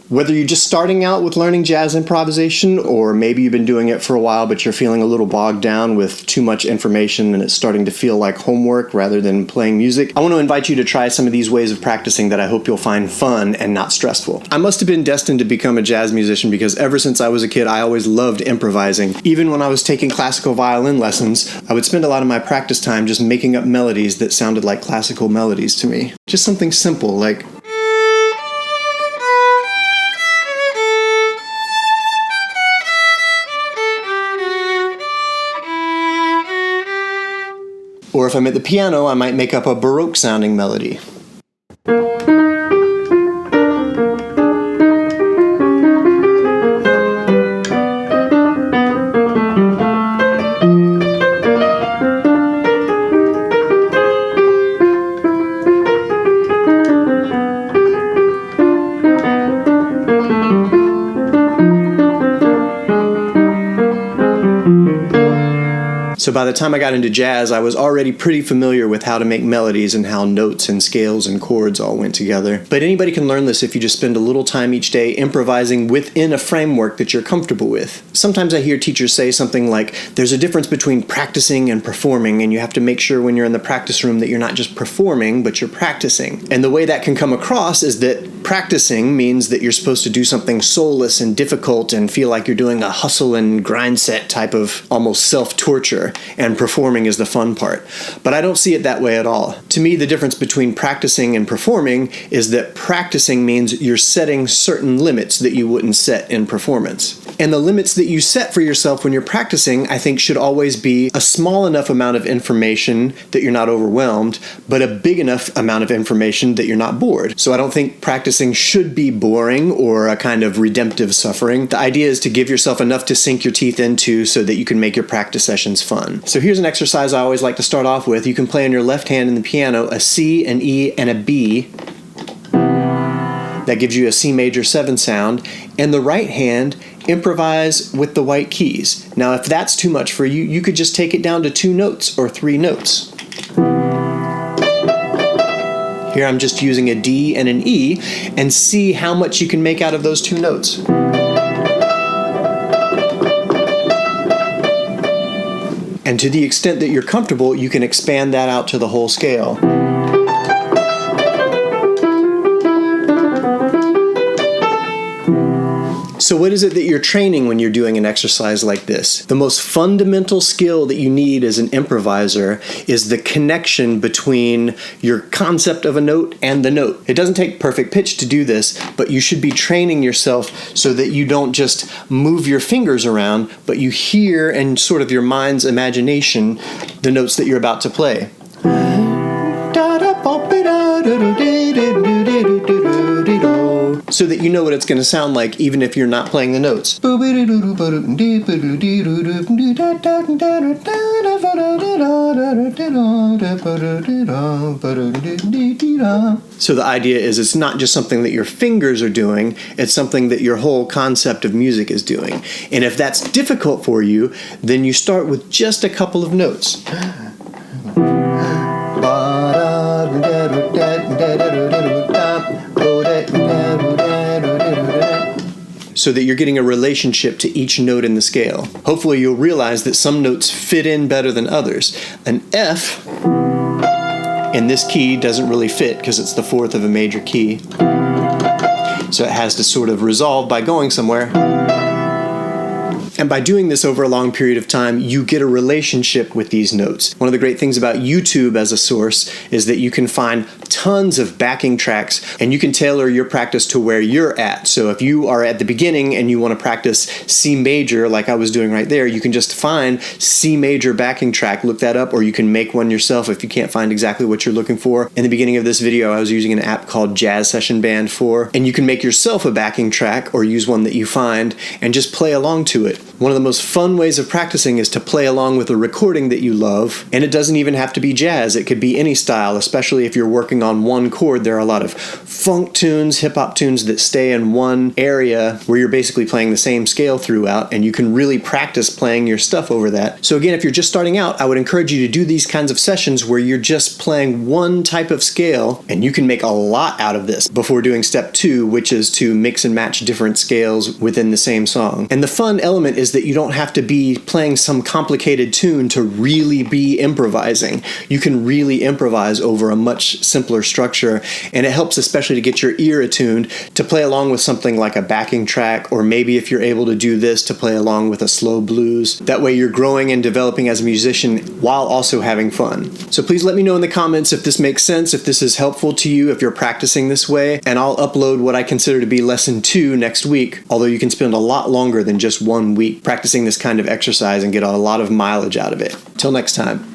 Whether you're just starting out with learning jazz improvisation, or maybe you've been doing it for a while but you're feeling a little bogged down with too much information and it's starting to feel like homework rather than playing music, I want to invite you to try some of these ways of practicing that I hope you'll find fun and not stressful. I must have been destined to become a jazz musician because ever since I was a kid I always loved improvising. Even when I was taking classical violin lessons, I would spend a lot of my practice time just making up melodies that sounded like classical melodies to me. Just something simple like or if I'm at the piano, I might make up a Baroque-sounding melody. So by the time I got into jazz, I was already pretty familiar with how to make melodies and how notes and scales and chords all went together. But anybody can learn this if you just spend a little time each day improvising within a framework that you're comfortable with. Sometimes I hear teachers say something like, there's a difference between practicing and performing, and you have to make sure when you're in the practice room that you're not just performing, but you're practicing. And the way that can come across is that practicing means that you're supposed to do something soulless and difficult and feel like you're doing a hustle and grind set type of almost self-torture. And performing is the fun part. But I don't see it that way at all. To me, the difference between practicing and performing is that practicing means you're setting certain limits that you wouldn't set in performance. And the limits that you set for yourself when you're practicing, I think, should always be a small enough amount of information that you're not overwhelmed, but a big enough amount of information that you're not bored. So I don't think practicing should be boring or a kind of redemptive suffering. The idea is to give yourself enough to sink your teeth into so that you can make your practice sessions fun. So here's an exercise I always like to start off with. You can play on your left hand in the piano a C, an E, and a B. That gives you a C major 7 sound. And the right hand, improvise with the white keys. Now if that's too much for you, you could just take it down to 2 notes or 3 notes. Here I'm just using a D and an E, and see how much you can make out of those 2 notes. And to the extent that you're comfortable, you can expand that out to the whole scale. So what is it that you're training when you're doing an exercise like this? The most fundamental skill that you need as an improviser is the connection between your concept of a note and the note. It doesn't take perfect pitch to do this, but you should be training yourself so that you don't just move your fingers around, but you hear in sort of your mind's imagination the notes that you're about to play. So that you know what it's going to sound like even if you're not playing the notes. So the idea is it's not just something that your fingers are doing, it's something that your whole concept of music is doing. And if that's difficult for you, then you start with just a couple of notes. So that you're getting a relationship to each note in the scale. Hopefully you'll realize that some notes fit in better than others. An F in this key doesn't really fit because it's the 4th of a major key. So it has to sort of resolve by going somewhere. And by doing this over a long period of time, you get a relationship with these notes. One of the great things about YouTube as a source is that you can find tons of backing tracks and you can tailor your practice to where you're at. So if you are at the beginning and you want to practice C major like I was doing right there, you can just find C major backing track, look that up, or you can make one yourself if you can't find exactly what you're looking for. In the beginning of this video, I was using an app called Jazz Session Band 4, and you can make yourself a backing track or use one that you find and just play along to it. One of the most fun ways of practicing is to play along with a recording that you love, and it doesn't even have to be jazz. It could be any style, especially if you're working on one chord. There are a lot of funk tunes, hip-hop tunes that stay in one area where you're basically playing the same scale throughout, and you can really practice playing your stuff over that. So again, if you're just starting out, I would encourage you to do these kinds of sessions where you're just playing one type of scale, and you can make a lot out of this before doing step 2, which is to mix and match different scales within the same song. And the fun element is that you don't have to be playing some complicated tune to really be improvising. You can really improvise over a much simpler structure, and it helps especially to get your ear attuned to play along with something like a backing track, or maybe if you're able to do this, to play along with a slow blues. That way you're growing and developing as a musician while also having fun. So please let me know in the comments if this makes sense, if this is helpful to you, if you're practicing this way, and I'll upload what I consider to be lesson 2 next week, although you can spend a lot longer than just 1 week practicing this kind of exercise and get a lot of mileage out of it. Till next time.